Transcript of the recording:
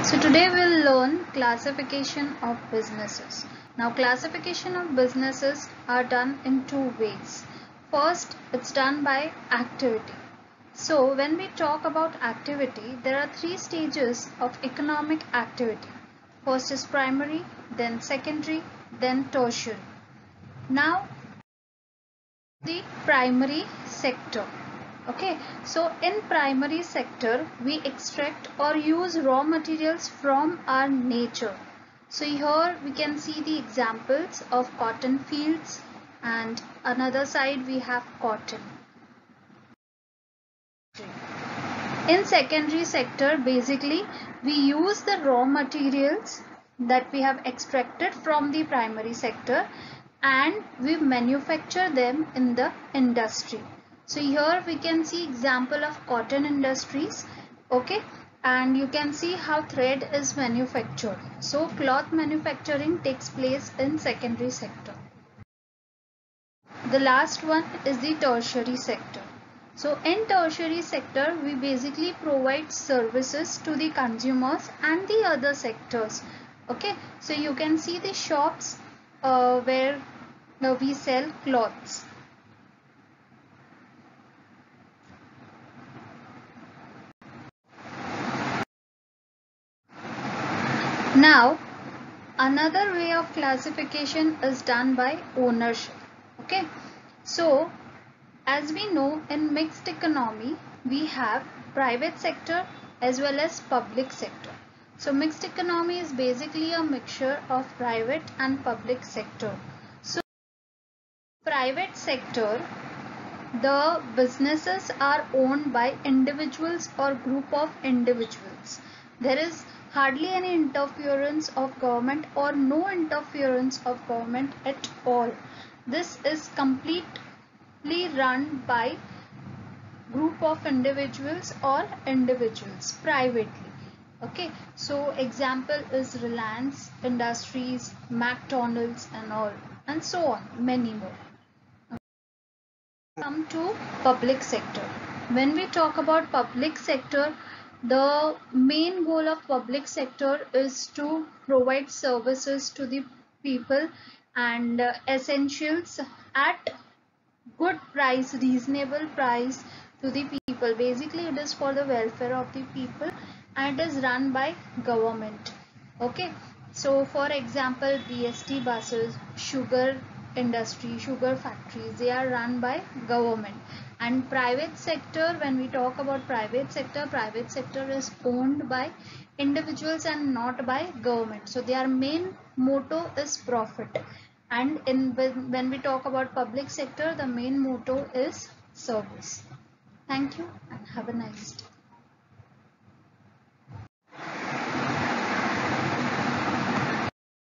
So today we'll learn classification of businesses. Now classification of businesses are done in two ways. First, it's done by activity. So when we talk about activity, there are three stages of economic activity. First is primary, then secondary, then tertiary. Now the primary sector. Okay, so in primary sector we extract or use raw materials from our nature. So here we can see the examples of cotton fields, and another side we have cotton. In secondary sector, basically we use the raw materials that we have extracted from the primary sector and we manufacture them in the industry. So here we can see example of cotton industries, okay, and you can see how thread is manufactured. So cloth manufacturing takes place in secondary sector. The last one is the tertiary sector. So in tertiary sector, we basically provide services to the consumers and the other sectors. Okay, so you can see the shops where we sell clothes. Now, another way of classification is done by ownership. Okay, so as we know, in mixed economy, we have private sector as well as public sector. So mixed economy is basically a mixture of private and public sector. So private sector, the businesses are owned by individuals or group of individuals. There is hardly any interference of government or no interference of government at all. This is completely run by group of individuals or individuals privately. Okay, so example is Reliance Industries, McDonald's and all, and so on, many more. Come to public sector. When we talk about public sector, the main goal of public sector is to provide services to the people and essentials at good price, reasonable price to the people. Basically it is for the welfare of the people and it is run by government. Okay, so for example BST buses, sugar industry, sugar factories, they are run by government. And private sector, when we talk about private sector is owned by individuals and not by government. So their main motto is profit. And when we talk about public sector, the main motto is service. Thank you and have a nice day.